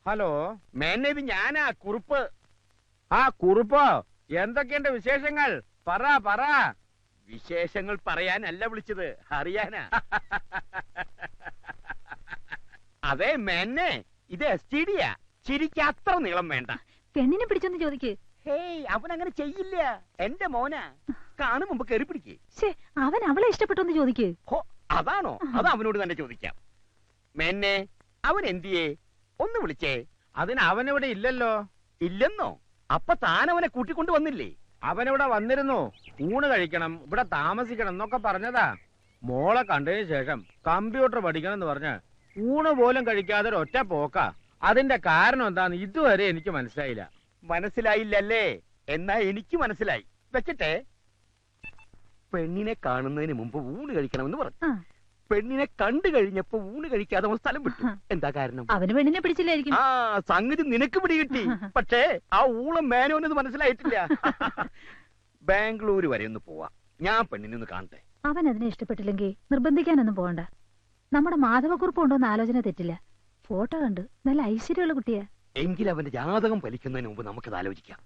Hello, മേനേത് ഞാനാ കുറുപ്പ്. ആ കുറുപ്പോ, എന്തൊക്കെയുണ്ട് വിശേഷങ്ങൾ? പറ. വിശേഷങ്ങൾ പറയാനല്ല വിളിച്ചത്, അറിയാനാ. അതെ മേന്നെ, ഇത് STD-യാ. ചിരിക്ക് അത്ര നീളം വേണ്ട. പെണ്ണിനെ പിടിച്ചൊന്ന് ചോദിക്ക്. ഹേയ്, അവൻ അങ്ങനെ ചെയ്യില്ല. എന്റെ മോനാ. കാണും മുമ്പ് കയറി പിടിക്കേ. അവൻ അവളെ ഇഷ്ടപ്പെട്ടൊന്ന് ചോദിക്ക്. അതാണോ? അത് അവനോട് തന്നെ ചോദിക്കാം. മേന്നെ, അവൻ എന്തിയേ? ഒന്ന് വിളിച്ചേ. അതിന് അവനിവിടെ ഇല്ലല്ലോ. ഇല്ലെന്നോ? അപ്പൊ താൻ അവനെ കൂട്ടിക്കൊണ്ട് വന്നില്ലേ? അവനിവിടെ വന്നിരുന്നു. ഊണ് കഴിക്കണം, ഇവിടെ താമസിക്കണം എന്നൊക്കെ പറഞ്ഞതാ. മോളെ കണ്ടതിന് ശേഷം കമ്പ്യൂട്ടർ പഠിക്കണം എന്ന് പറഞ്ഞ് ഊണ് പോലും കഴിക്കാതെ ഒറ്റ പോക്കാ. അതിന്റെ കാരണം എന്താന്ന് ഇതുവരെ എനിക്ക് മനസ്സിലായില്ല. മനസ്സിലായില്ലല്ലേ? എന്നാ എനിക്ക് മനസ്സിലായി. വെച്ചിട്ടെ, പെണ്ണിനെ കാണുന്നതിന് മുമ്പ് ഊണ് കഴിക്കണമെന്ന് പറഞ്ഞു. പെണ്ണിനെ കണ്ടു കഴിഞ്ഞപ്പോ ഊണ് കഴിക്കാതെ അവൻ സ്ഥലം വിട്ടു. എന്താ കാരണം? അവന് പെണ്ണിനെ പിടിച്ചില്ലായിരിക്കും. ആ സംഗതി നിനക്ക് പിടികിട്ടി. പക്ഷേ ആ ഊളം മേനോനെന്ന് മനസ്സിലായിട്ടില്ല. ബാംഗ്ലൂർ വരെ ഒന്ന് പോവാ. ഞാൻ പെണ്ണിനെ ഒന്ന് കാണട്ടെ. അവൻ അതിനെ ഇഷ്ടപ്പെട്ടില്ലെങ്കിൽ നിർബന്ധിക്കാനൊന്നും പോകണ്ട. നമ്മുടെ മാധവക്കുറിപ്പ് ഉണ്ടോന്ന് ആലോചന തെറ്റില്ല. ഫോട്ടോ കണ്ടു, നല്ല ഐശ്വര്യമുള്ള കുട്ടിയാ. എങ്കിൽ അവന്റെ ജാതകം ഫലിക്കുന്നതിന് മുമ്പ് നമുക്കത് ആലോചിക്കാം.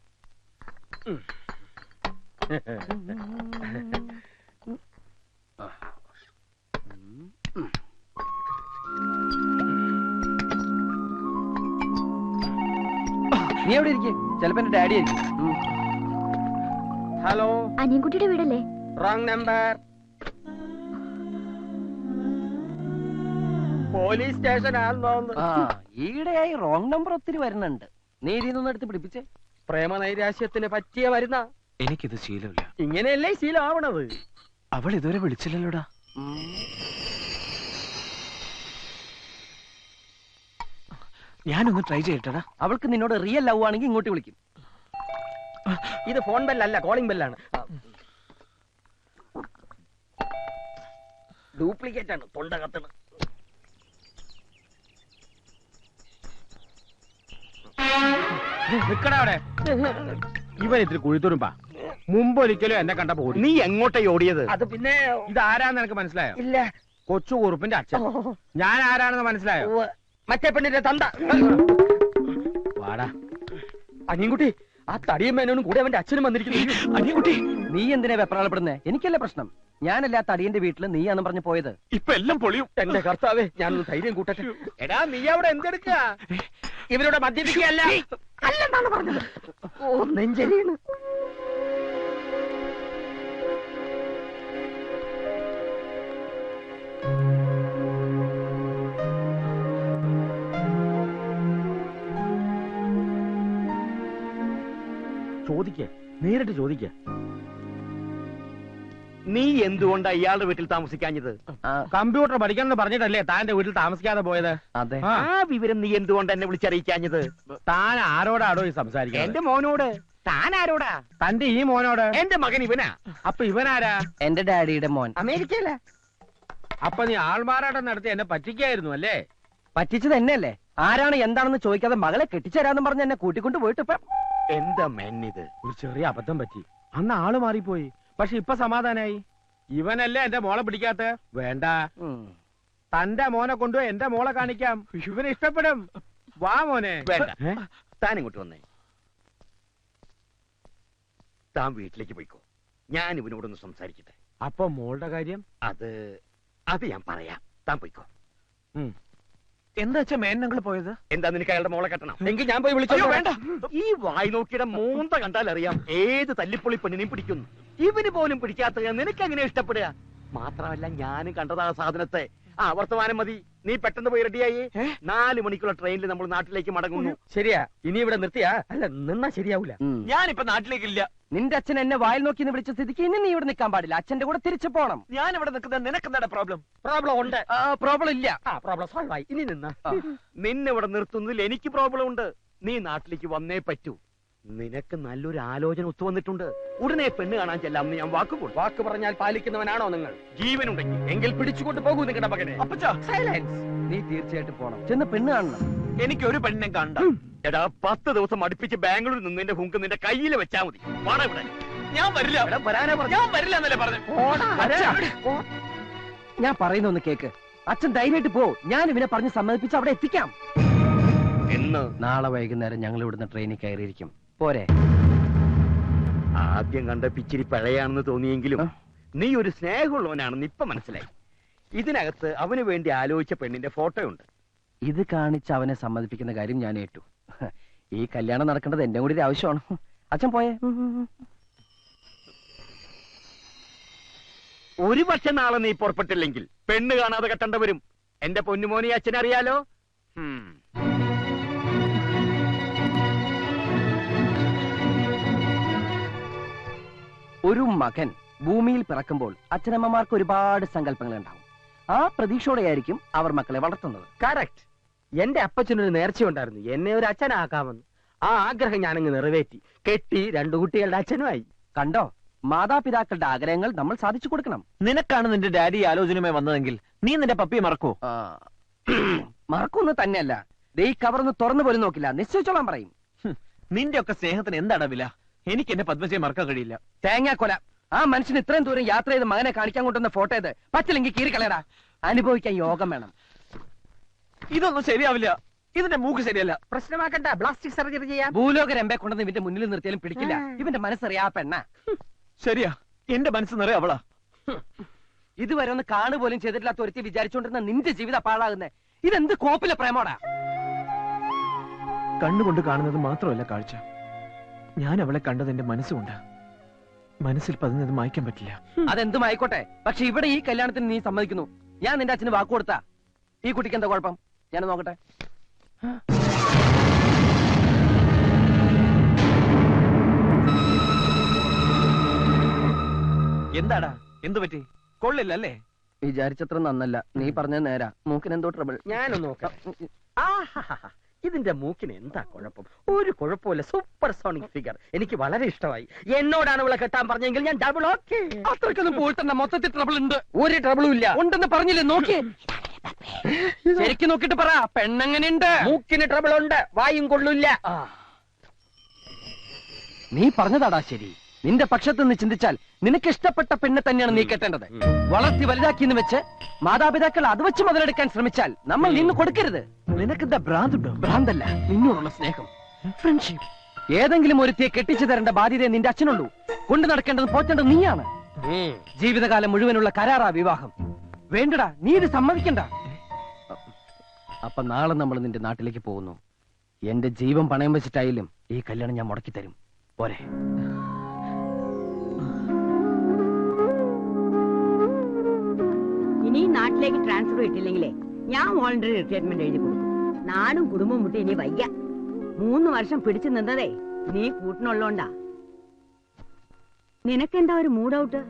നീ എവിടെ ഇരിക്കും? ചിലപ്പോ എന്റെ ഡാഡി ആയിരിക്കും. ഹലോ, അനിയൻകുട്ടിയുടെ വീടല്ലേ? Wrong number. പോലീസ് സ്റ്റേഷൻ ആണെന്ന് തോന്നുന്നു. ഈയിടെയായി റോങ് നമ്പർ ഒത്തിരി വരുന്നുണ്ട്. നീ ഇതിന്നൊന്നും എടുത്ത് പിടിപ്പിച്ചേ. പ്രേമനൈരാശ്യത്തിന് പറ്റിയ വരുന്ന. എനിക്കിത് ശീലമില്ല. ഇങ്ങനെയല്ലേ ശീലമാവണത്? അവൾ ഇതുവരെ വിളിച്ചില്ലല്ലോടാ. ഞാനൊന്ന് ട്രൈ ചെയ്യട്ടെടാ. അവൾക്ക് നിന്നോട് റിയൽ ലവ് ആണെങ്കിൽ ഇങ്ങോട്ട് വിളിക്കും. ഇത് ഫോൺ ബെല്ലല്ല, കോളിംഗ് ബെല്ലാണ്. ഡ്യൂപ്ലിക്കേറ്റ് ആണ്, തൊണ്ട കത്തണ്. നിക്കടാ അവിടെ. ഇവൻ ഇത്തിരി കുഴിത്തുരുമ്പാ. മുമ്പ് ഒരിക്കലും എന്നെ കണ്ടപ്പോ ഓടി. നീ എങ്ങോട്ടേ ഓടിയത്? അത് പിന്നെ ഇതാരാന്ന് എനിക്ക് മനസ്സിലായോ? ഇല്ല. കൊച്ചു കുറുപ്പിന്റെ അച്ഛൻ. ഞാൻ ആരാണെന്ന് മനസ്സിലായോ? മറ്റേ പെണ്ണിന്റെ തന്ത. വാടാ അനിയൻകുട്ടി, ആ തടിയും മേനോനും കൂടെ അവന്റെ അച്ഛനും വന്നിരിക്കുന്നു. അനിയൻകുട്ടി, നീ എന്തിനാ വെപ്രാളപ്പെടുന്നേ? എനിക്കല്ലേ പ്രശ്നം. ഞാനല്ല ആ തടിയന്റെ വീട്ടില് നീയാന്ന് പറഞ്ഞു പോയത്. ഇപ്പൊ എല്ലാം പൊളിയും. എന്റെ കർത്താവേ, ഞാനൊന്ന് ധൈര്യം കൂട്ടട്ടെ. എടാ, നീ അവിടെ എന്തെടുക്കാ? ഇവരോട് മദ്യപിക്കുകയല്ല അല്ലെന്നാണ് പറഞ്ഞത്. ഓ, നെഞ്ചരിയാണ്. ചോദിക്ക, നേരിട്ട് ചോദിക്ക. നീ എന്തുകൊണ്ടാ ഇയാളുടെ വീട്ടിൽ താമസിക്കാഞ്ഞത്? കമ്പ്യൂട്ടർ പഠിക്കണം പറഞ്ഞിട്ടല്ലേ താന്റെ വീട്ടിൽ താമസിക്കാതെ പോയത്? അതെ. ആ വിവരം നീ എന്തുകൊണ്ട് എന്നെ വിളിച്ചറിയിക്കാഞ്ഞത്? താൻ ആരോടാടോ ഈ സംസാരിക്കുക? എന്റെ മോനോട്. താൻ ആരോടാ? തന്റെ ഈ മോനോട്. എന്റെ മകൻ ഇവനാ. അപ്പൊ ഇവനാരാ? എന്റെ ഡാഡിയുടെ മോൻ. അമേരിക്കയില. അപ്പൊ നീ ആൾമാറാട്ടം നടത്തി എന്നെ പറ്റിക്കായിരുന്നു അല്ലേ? പറ്റിച്ചത് എന്നെയല്ലേ? ആരാണ് എന്താണെന്ന് ചോദിക്കാതെ മകളെ കെട്ടിച്ചേരാന്ന് പറഞ്ഞ് എന്നെ കൂട്ടിക്കൊണ്ട് പോയിട്ട് ഇപ്പൊ എന്താ മെന്നിത്? ഒരു ചെറിയ അബദ്ധം പറ്റി. അന്ന് ആള് മാറിപ്പോയി. പക്ഷെ ഇപ്പൊ സമാധാനായി. ഇവനല്ലേ എന്റെ മോളെ പിടിക്കാത്ത? വേണ്ട, തന്റെ മോനെ കൊണ്ടുപോയി എന്റെ മോളെ കാണിക്കാം. ഇവന് ഇഷ്ടപ്പെടും. വാ മോനെ. വേണ്ട, താൻ ഇങ്ങോട്ട് വന്നേ. താൻ വീട്ടിലേക്ക് പോയിക്കോ. ഞാൻ ഇവനോടൊന്ന് സംസാരിക്കട്ടെ. അപ്പൊ മോളുടെ കാര്യം? അത് ഞാൻ പറയാം. താൻ പോയിക്കോ. എന്താ വെച്ചാ മേനങ്ങൾ പോയത്? എന്താ, നിനക്ക് അയാളുടെ മോളെ കെട്ടണം? എങ്കിൽ ഞാൻ പോയി വിളിച്ചോ. വേണ്ട, ഈ വായി നോക്കിയുടെ മൂന്ത കണ്ടാൽ അറിയാം ഏത് തല്ലിപ്പൊളി പെണ്ണിനെയും പിടിക്കുന്നു. ഇവന് പോലും പിടിക്കാത്ത നിനക്ക് എങ്ങനെ ഇഷ്ടപ്പെടുക? മാത്രമല്ല, ഞാനും കണ്ടതാ സാധനത്തെ. വർത്തമാനം മതി. നീ പെട്ടെന്ന് പോയി റെഡിയായി. 4 മണിക്കുള്ള ട്രെയിനിൽ നമ്മൾ നാട്ടിലേക്ക് മടങ്ങുന്നു. ശരിയാ? ഇനി ഇവിടെ നിർത്തിയാ? അല്ല, നിന്നാ ശരിയാവൂല. ഞാനിപ്പോ നാട്ടിലേക്കില്ല. നിന്റെ അച്ഛൻ എന്നെ വായിൽ നോക്കി വിളിച്ച സ്ഥിതിക്ക് ഇനി നീ ഇവിടെ നിൽക്കാൻ പാടില്ല. അച്ഛന്റെ കൂടെ തിരിച്ചു പോണം. ഞാൻ ഇവിടെ നിൽക്കുന്ന നിനക്ക് എന്താണ് പ്രോബ്ലം? പ്രോബ്ലം ഉണ്ട്. പ്രോബ്ലം ഇല്ല. പ്രോബ്ലം സോൾവ് ആയി. ഇനി നിന്നെ ഇവിടെ നിർത്തുന്നതിൽ എനിക്ക് പ്രോബ്ലം ഉണ്ട്. നീ നാട്ടിലേക്ക് വന്നേ പറ്റൂ. നിനക്ക് നല്ലൊരു ആലോചന ഒത്തുവന്നിട്ടുണ്ട്. ഉടനെ പെണ്ണ് കാണാൻ ചെല്ലാം. ഞാൻ വാക്ക് പറഞ്ഞാൽ പാലിക്കുന്നവനാണോ നിങ്ങൾ? ജീവനുണ്ടെങ്കിൽ എങ്കിൽ പിടിച്ചുകൊണ്ട് പോകൂ നിങ്ങളുടെ മകനെ. സൈലൻസ്. നീ തീർച്ചയായിട്ടും പോണം. ചെന്ന് പെണ്ണ് കാണണം. എനിക്ക് ഒരു പെണ്ണിനെ കണ്ട. എടാ, 10 ദിവസം അടുപ്പിച്ച് ബാംഗ്ലൂരിൽ നിന്ന് നിന്റെ ഹുങ്ക് നിന്റെ കയ്യിൽ വെച്ചാ മതി. വാടാ ഇവിടെ. ഞാൻ വരില്ല. ഞാൻ വരില്ല എന്നല്ലേ പറഞ്ഞു. ഞാൻ പറയുന്ന ഒന്ന് കേക്ക്. അച്ഛൻ ധൈര്യമായിട്ട് പോ. ഞാൻ ഇവനെ പറഞ്ഞ് സമ്മതിപ്പിച്ച് അവിടെ എത്തിക്കാം. എന്ന് നാളെ വൈകുന്നേരം ഞങ്ങൾ ഇവിടുന്ന് ട്രെയിനിൽ കയറിയിരിക്കും. പോരെ? ആദ്യം കണ്ട പിച്ചിരി പഴയാണെന്ന് തോന്നിയെങ്കിലും നീ ഒരു സ്നേഹമുള്ളവനാണെന്ന് ഇപ്പൊ മനസ്സിലായി. ഇതിനകത്ത് അവന് വേണ്ടി ആലോചിച്ച പെണ്ണിന്റെ ഫോട്ടോ ഉണ്ട്. ഇത് കാണിച്ച് അവനെ സമ്മതിപ്പിക്കുന്ന കാര്യം ഞാൻ ഏറ്റു. ഈ കല്യാണം നടക്കേണ്ടത് എന്റെ കൂടി ഒരു ആവശ്യമാണ്. അച്ഛൻ പോയേ. ഒരു പക്ഷെ നാളെ നീ പുറപ്പെട്ടില്ലെങ്കിൽ പെണ്ണ് കാണാതെ കെട്ടേണ്ട വരും. എന്റെ പൊന്നുമോനി അച്ഛനറിയാലോ. ഒരു മകൻ ഭൂമിയിൽ പിറക്കുമ്പോൾ അച്ഛനമ്മമാർക്ക് ഒരുപാട് സങ്കല്പങ്ങൾ ഉണ്ടാവും. ആ പ്രതീക്ഷയോടെയായിരിക്കും അവർ മക്കളെ വളർത്തുന്നത്. കറക്റ്റ്. എന്റെ അപ്പച്ചനൊരു നേർച്ചയുണ്ടായിരുന്നു, എന്നെ ഒരു അച്ഛനാക്കാമെന്ന്. ആ ആഗ്രഹം ഞാനങ്ങ് നിറവേറ്റി. കെട്ടി 2 കുട്ടികളുടെ അച്ഛനുമായി. കണ്ടോ, മാതാപിതാക്കളുടെ ആഗ്രഹങ്ങൾ നമ്മൾ സാധിച്ചു കൊടുക്കണം. നിനക്കാണ് നിന്റെ ഡാഡി ആലോചനയുമായി വന്നതെങ്കിൽ നീ നിന്റെ പപ്പിയെ മറക്കോ? മറക്കൊന്നും തന്നെയല്ല. ഈ കവറൊന്ന് തുറന്നു പോലും നോക്കില്ല, നിശ്ചയിച്ചോളാൻ പറയും. നിന്റെ ഒക്കെ സ്നേഹത്തിന് എന്താണ് വില? എനിക്ക് എന്റെ പത്മജയെ മറക്കാൻ കഴിയില്ല. തേങ്ങാക്കൊല. ആ മനുഷ്യൻ ഇത്രയും ദൂരം യാത്ര ചെയ്ത് മകനെ കാണിക്കാൻ കൊണ്ടുവന്ന ഫോട്ടോ ഇത്. പറ്റില്ലെങ്കിൽ കീറിക്കളയടാ. അനുഭവിക്കാൻ യോഗം വേണം. ഇതൊന്നും ശരിയാവില്ല. ഇതിന്റെ മൂക്ക് ശരിയല്ല. പ്രശ്നമാക്കണ്ട, പ്ലാസ്റ്റിക് സർജറി ചെയ്യാം. ഭൂലോക രമ്പെ കൊണ്ടുവന്ന് ഇവന്റെ മുന്നിൽ നിർത്തിയാലും പിടിക്കില്ല. ഇവന്റെ മനസ്സറിയാ പെണ്ണ. ശരിയാ, എന്റെ മനസ്സ് നിറയെ അവളാ. ഇതുവരെ ഒന്ന് കാണുപോലും ചെയ്തിട്ടില്ലാത്ത ഒരുത്തി വിചാരിച്ചുകൊണ്ടിരുന്ന നിന്റെ ജീവിതം പാഴാകുന്നേ. ഇതെന്ത് കോപ്പിലെ പ്രേമോടാ? കണ്ണുകൊണ്ട് കാണുന്നത് മാത്രമല്ല കാഴ്ച. ഞാൻ അവളെ കണ്ടത് എന്റെ മനസ്സുകൊണ്ട്. മനസ്സിൽ പതിഞ്ഞത് മായ്ക്കാൻ പറ്റില്ല. അതെന്തും ആയിക്കോട്ടെ, പക്ഷെ ഇവിടെ ഈ കല്യാണത്തിന് നീ സമ്മതിക്കുന്നു. ഞാൻ നിന്റെ അച്ഛന് വാക്ക് കൊടുത്താ. ഈ കുട്ടിക്ക് എന്താ കുഴപ്പം? ഞാൻ നോക്കട്ടെ. എന്താടാ, എന്തു പറ്റി? കൊള്ളില്ലല്ലേ? വിചാരിച്ചത്ര നന്നല്ല. നീ പറഞ്ഞ നേരാ. മൂക്കിനെന്തോ ട്രബിൾ. ഞാനൊന്ന് നോക്കാം. ഇതിന്റെ മൂക്കിന് എന്താ കുഴപ്പം? ഒരു കുഴപ്പമില്ല. Super sonic figure. എനിക്ക് വളരെ ഇഷ്ടമായി. എന്നോടാണ് ഇവളെ കെട്ടാൻ പറഞ്ഞെങ്കിൽ ഞാൻ ഡബിൾ ഓക്കെ. അത്രക്കൊന്നും പോയിട്ടെന്ന മൊത്തത്തിൽ ട്രബിൾ ഉണ്ട്. ഒരു ട്രബിളും ഇല്ല. ഉണ്ടെന്ന് പറഞ്ഞില്ലേ? നോക്കി ശരിക്കും നോക്കിട്ട് പറ, പെണ്ണെങ്ങനെയുണ്ട്? മൂക്കിന് ട്രബിൾ ഉണ്ട്, വായും കൊള്ളില്ല. നീ പറഞ്ഞതാടാ ശരി. നിന്റെ പക്ഷത്ത് നിന്ന് ചിന്തിച്ചാൽ നിനക്ക് ഇഷ്ടപ്പെട്ട പെണ്ണ് തന്നെയാണ് നീ കെട്ടേണ്ടത്. വളർത്തി വലുതാക്കിയെന്ന് വെച്ച് മാതാപിതാക്കൾ അത് വെച്ച് മുതലെടുക്കാൻ ശ്രമിച്ചാൽ നമ്മൾ നിന്ന് കൊടുക്കരുത്. നിനക്കെന്താ ഭ്രാന്തുണ്ടോ? ഭ്രാന്തല്ല, നിന്നോടുള്ള സ്നേഹം, ഫ്രണ്ട്ഷിപ്പ്. ഏതെങ്കിലും ഒരുത്തിയെ കെട്ടിച്ചു തരേണ്ട ബാധ്യത നിന്റെ അച്ഛനുള്ളൂ. കൊണ്ടു നടക്കേണ്ടത് പോറ്റേണ്ടത് നീയാണ്. ജീവിതകാലം മുഴുവനുള്ള കരാറാ വിവാഹം. വേണ്ടടാ, നീ ഇത് സമ്മതിക്കണ്ട. അപ്പൊ നാളെ നമ്മൾ നിന്റെ നാട്ടിലേക്ക് പോകുന്നു. എന്റെ ജീവൻ പണയം വെച്ചിട്ടായാലും ഈ കല്യാണം ഞാൻ മുടക്കി തരും. പോരെ? ഇനി നാട്ടിലേക്ക് ട്രാൻസ്ഫർ കിട്ടില്ലെങ്കിലേ ഞാൻ വോളണ്ടറി റിട്ടയർമെന്റ് എഴുതി കൊടുക്കും. നാടും കുടുംബം മുട്ടി ഇനി വയ്യ. 3 വർഷം പിടിച്ചു നിന്നതേ നീ കൂട്ടിനുള്ളോണ്ടാ. നിനക്കെന്താ ഒരു മൂഡ് ഔട്ട്?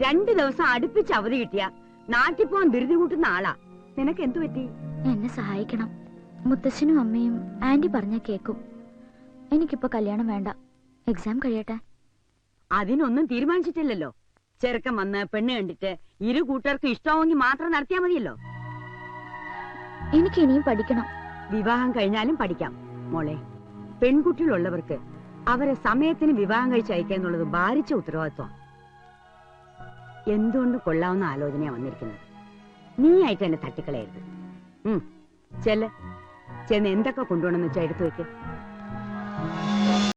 2 ദിവസം അടുപ്പിച്ച് അവധി കിട്ടിയ നാട്ടിൽ പോകാൻ ധൃതി കൂട്ടുന്ന ആളാ. നിനക്ക് എന്തു പറ്റി? എന്നെ സഹായിക്കണം. മുത്തശ്ശനും അമ്മയും ആന്റി പറഞ്ഞ കേക്കും. എനിക്കിപ്പോ കല്യാണം വേണ്ട, എക്സാം കഴിയട്ടെ. അതിനൊന്നും തീരുമാനിച്ചിട്ടില്ലല്ലോ. ചെറുക്കം വന്ന് പെണ്ണ് കണ്ടിട്ട് 2 കൂട്ടർക്കും ഇഷ്ടമാവെങ്കിൽ മാത്രം നടത്തിയാ മതിയല്ലോ. എനിക്ക് ഇനിയും പഠിക്കണം. വിവാഹം കഴിഞ്ഞാലും പഠിക്കാം മോളെ. പെൺകുട്ടികളുള്ളവർക്ക് അവരെ സമയത്തിന് വിവാഹം കഴിച്ച് അയക്കാന്നുള്ളത് ഭാരിച്ച ഉത്തരവാദിത്വം. എന്തുകൊണ്ട് കൊള്ളാവുന്ന ആലോചനയാ വന്നിരിക്കുന്നത്. നീ ആയിട്ട് എന്നെ തട്ടിക്കളയരുത്. ചെന്ന് എന്തൊക്കെ കൊണ്ടുപോകണമെന്ന് വെച്ചാൽ എടുത്തു വെക്ക്.